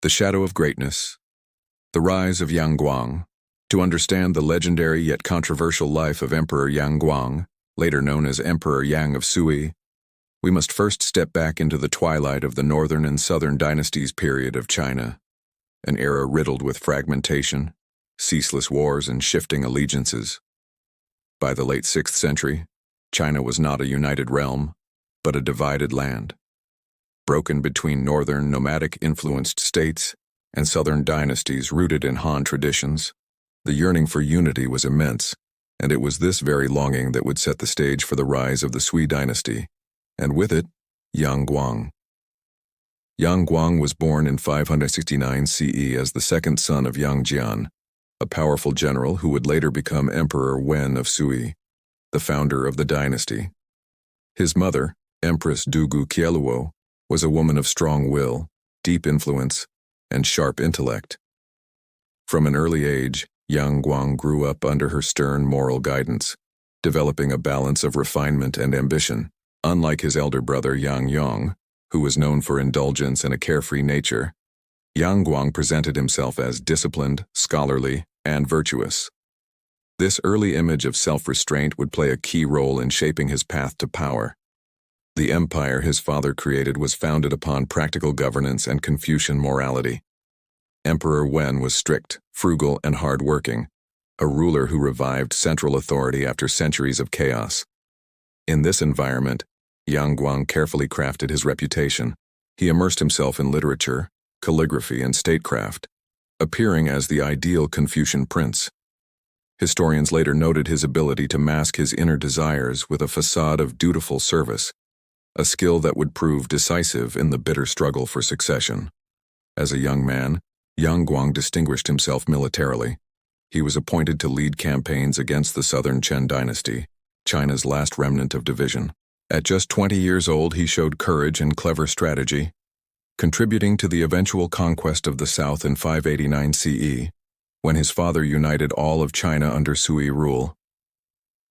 The Shadow of Greatness. The Rise of Yang Guang. To understand the legendary yet controversial life of Emperor Yang Guang, later known as Emperor Yang of Sui, we must first step back into the twilight of the northern and southern dynasties period of China, an era riddled with fragmentation, ceaseless wars, and shifting allegiances. By the late 6th century, China was not a united realm, but a divided land, broken between northern nomadic-influenced states and southern dynasties rooted in Han traditions. The yearning for unity was immense, and it was this very longing that would set the stage for the rise of the Sui dynasty, and with it, Yang Guang. Yang Guang was born in 569 CE as the second son of Yang Jian, a powerful general who would later become Emperor Wen of Sui, the founder of the dynasty. His mother, Empress Dugu Qianluo, was a woman of strong will, deep influence, and sharp intellect. From an early age, Yang Guang grew up under her stern moral guidance, developing a balance of refinement and ambition. Unlike his elder brother Yang Yong, who was known for indulgence and a carefree nature, Yang Guang presented himself as disciplined, scholarly, and virtuous. This early image of self-restraint would play a key role in shaping his path to power. The empire his father created was founded upon practical governance and Confucian morality. Emperor Wen was strict, frugal, and hard-working, a ruler who revived central authority after centuries of chaos. In this environment, Yang Guang carefully crafted his reputation. He immersed himself in literature, calligraphy, and statecraft, appearing as the ideal Confucian prince. Historians later noted his ability to mask his inner desires with a facade of dutiful service, a skill that would prove decisive in the bitter struggle for succession. As a young man, Yang Guang distinguished himself militarily. He was appointed to lead campaigns against the southern Chen dynasty, China's last remnant of division. At just 20 years old, he showed courage and clever strategy, contributing to the eventual conquest of the south in 589 CE, when his father united all of China under Sui rule.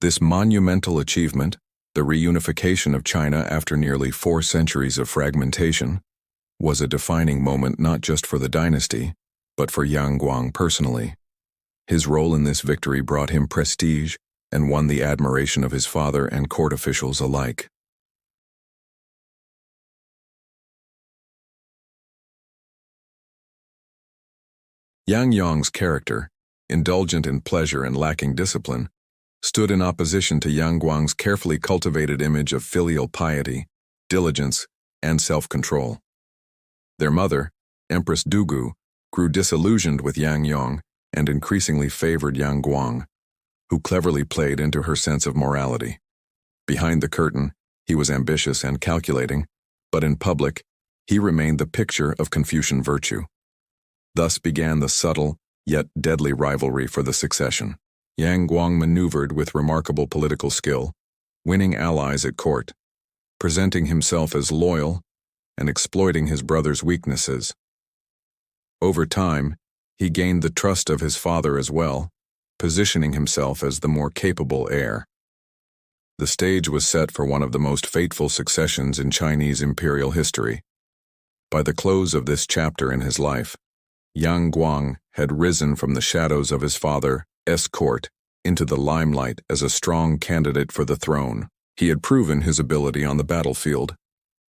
This monumental achievement, the reunification of China after nearly 4 centuries of fragmentation, was a defining moment not just for the dynasty, but for Yang Guang personally. His role in this victory brought him prestige and won the admiration of his father and court officials alike. Yang Yong's character, indulgent in pleasure and lacking discipline, stood in opposition to Yang Guang's carefully cultivated image of filial piety, diligence, and self-control. Their mother, Empress Dugu, grew disillusioned with Yang Yong and increasingly favored Yang Guang, who cleverly played into her sense of morality. Behind the curtain, he was ambitious and calculating, but in public, he remained the picture of Confucian virtue. Thus began the subtle, yet deadly rivalry for the succession. Yang Guang maneuvered with remarkable political skill, winning allies at court, presenting himself as loyal, and exploiting his brother's weaknesses. Over time, he gained the trust of his father as well, positioning himself as the more capable heir. The stage was set for one of the most fateful successions in Chinese imperial history. By the close of this chapter in his life, Yang Guang had risen from the shadows of his father's court into the limelight as a strong candidate for the throne. He had proven his ability on the battlefield,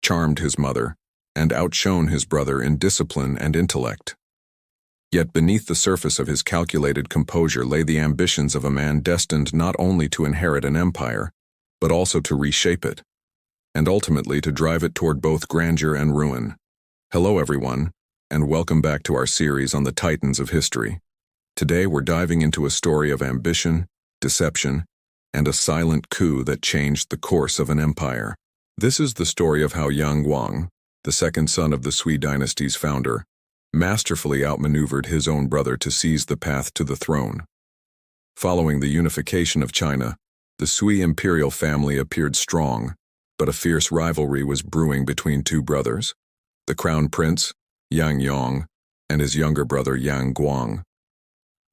charmed his mother, and outshone his brother in discipline and intellect. Yet beneath the surface of his calculated composure lay the ambitions of a man destined not only to inherit an empire, but also to reshape it, and ultimately to drive it toward both grandeur and ruin. Hello everyone, and welcome back to our series on the Titans of history. Today we're diving into a story of ambition, deception, and a silent coup that changed the course of an empire. This is the story of how Yang Guang, the second son of the Sui dynasty's founder, masterfully outmaneuvered his own brother to seize the path to the throne. Following the unification of China, the Sui imperial family appeared strong, but a fierce rivalry was brewing between two brothers, the crown prince, Yang Yong, and his younger brother Yang Guang.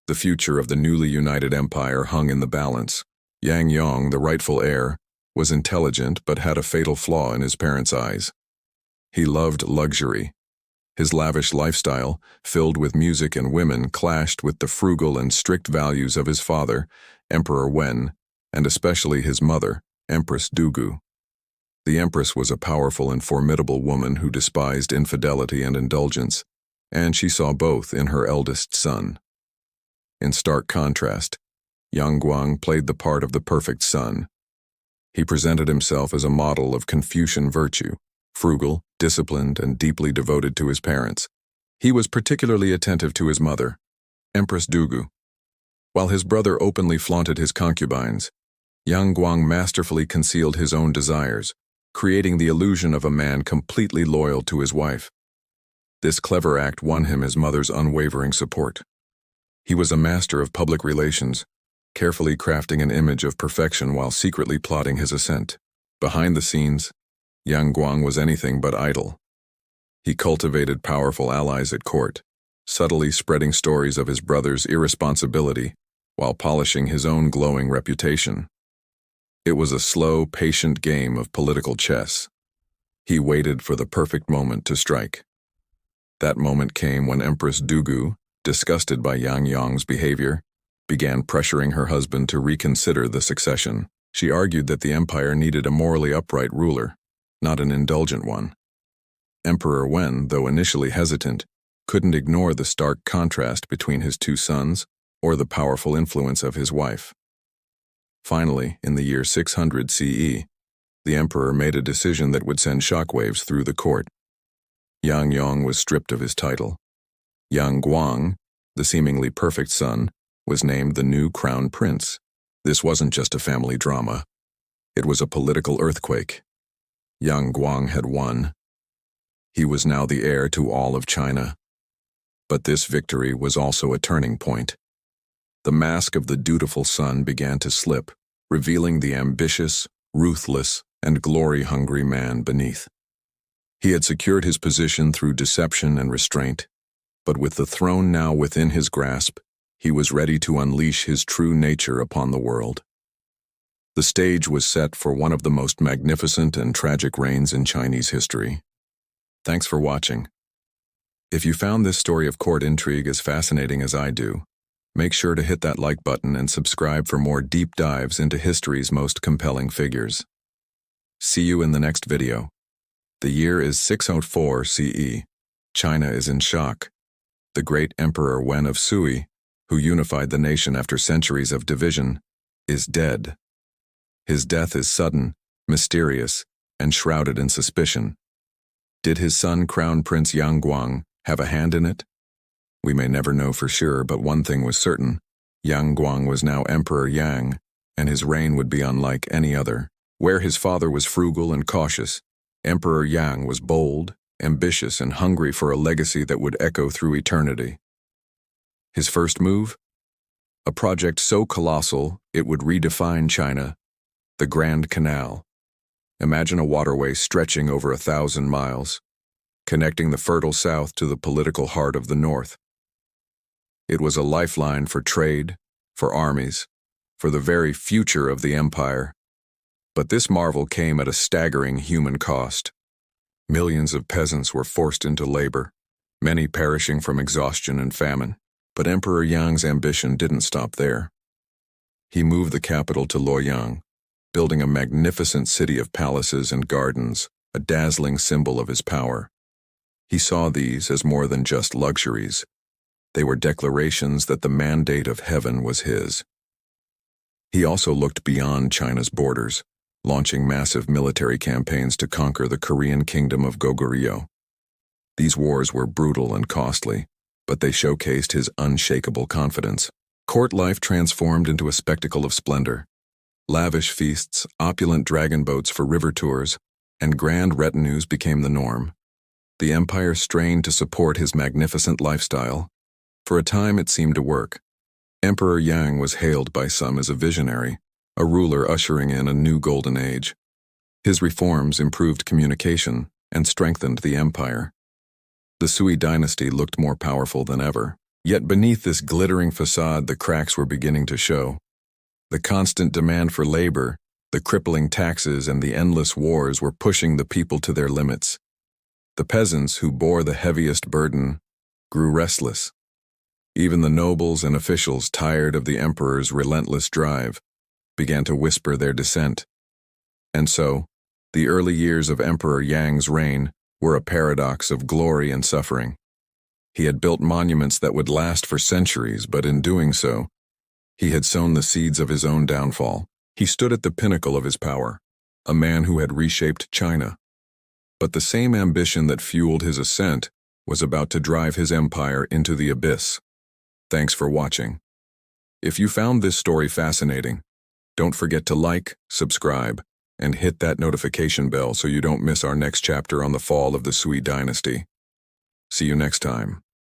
The future of the newly united empire hung in the balance. Yang Yong, the rightful heir, was intelligent but had a fatal flaw in his parents' eyes. He loved luxury, His lavish lifestyle, filled with music and women, clashed with the frugal and strict values of his father, Emperor Wen, and especially his mother, Empress Dugu. The empress was a powerful and formidable woman who despised infidelity and indulgence, and she saw both in her eldest son. In stark contrast, Yang Guang played the part of the perfect son. He presented himself as a model of Confucian virtue, frugal, disciplined, and deeply devoted to his parents. He was particularly attentive to his mother, Empress Dugu. While his brother openly flaunted his concubines, Yang Guang masterfully concealed his own desires, creating the illusion of a man completely loyal to his wife. This clever act won him his mother's unwavering support. He was a master of public relations, carefully crafting an image of perfection while secretly plotting his ascent. Behind the scenes, Yang Guang was anything but idle. He cultivated powerful allies at court, subtly spreading stories of his brother's irresponsibility while polishing his own glowing reputation. It was a slow, patient game of political chess. He waited for the perfect moment to strike. That moment came when Empress Dugu, disgusted by Yang Yong's behavior, began pressuring her husband to reconsider the succession. She argued that the empire needed a morally upright ruler, not an indulgent one. Emperor Wen, though initially hesitant, couldn't ignore the stark contrast between his two sons or the powerful influence of his wife. Finally, in the year 600 CE, the emperor made a decision that would send shockwaves through the court. Yang Yong was stripped of his title. Yang Guang, the seemingly perfect son, was named the new crown prince. This wasn't just a family drama. It was a political earthquake. Yang Guang had won. He was now the heir to all of China. But this victory was also a turning point. The mask of the dutiful son began to slip, revealing the ambitious, ruthless, and glory-hungry man beneath. He had secured his position through deception and restraint, but with the throne now within his grasp, he was ready to unleash his true nature upon the world. The stage was set for one of the most magnificent and tragic reigns in Chinese history. Thanks for watching. If you found this story of court intrigue as fascinating as I do, make sure to hit that like button and subscribe for more deep dives into history's most compelling figures. See you in the next video. The year is 604 CE. China is in shock. The great Emperor Wen of Sui, who unified the nation after centuries of division, is dead. His death is sudden, mysterious, and shrouded in suspicion. Did his son, Crown Prince Yang Guang, have a hand in it? We may never know for sure, but one thing was certain. Yang Guang was now Emperor Yang, and his reign would be unlike any other. Where his father was frugal and cautious, Emperor Yang was bold, ambitious, and hungry for a legacy that would echo through eternity. His first move? A project so colossal it would redefine China, the Grand Canal. Imagine a waterway stretching over 1,000 miles, connecting the fertile south to the political heart of the north. It was a lifeline for trade, for armies, for the very future of the empire. But this marvel came at a staggering human cost. Millions of peasants were forced into labor, many perishing from exhaustion and famine. But Emperor Yang's ambition didn't stop there. He moved the capital to Luoyang, building a magnificent city of palaces and gardens, a dazzling symbol of his power. He saw these as more than just luxuries. They were declarations that the mandate of heaven was his. He also looked beyond China's borders, launching massive military campaigns to conquer the Korean kingdom of Goguryeo. These wars were brutal and costly, but they showcased his unshakable confidence. Court life transformed into a spectacle of splendor. Lavish feasts, opulent dragon boats for river tours, and grand retinues became the norm. The empire strained to support his magnificent lifestyle. For a time it seemed to work. Emperor Yang was hailed by some as a visionary, a ruler ushering in a new golden age. His reforms improved communication and strengthened the empire. The Sui dynasty looked more powerful than ever. Yet beneath this glittering facade, the cracks were beginning to show. The constant demand for labor, the crippling taxes, and the endless wars were pushing the people to their limits. The peasants, who bore the heaviest burden, grew restless. Even the nobles and officials, tired of the emperor's relentless drive, began to whisper their dissent. And so, the early years of Emperor Yang's reign were a paradox of glory and suffering. He had built monuments that would last for centuries, but in doing so, he had sown the seeds of his own downfall. He stood at the pinnacle of his power, a man who had reshaped China. But the same ambition that fueled his ascent was about to drive his empire into the abyss. Thanks for watching. If you found this story fascinating, don't forget to like, subscribe, and hit that notification bell so you don't miss our next chapter on the fall of the Sui dynasty. See you next time.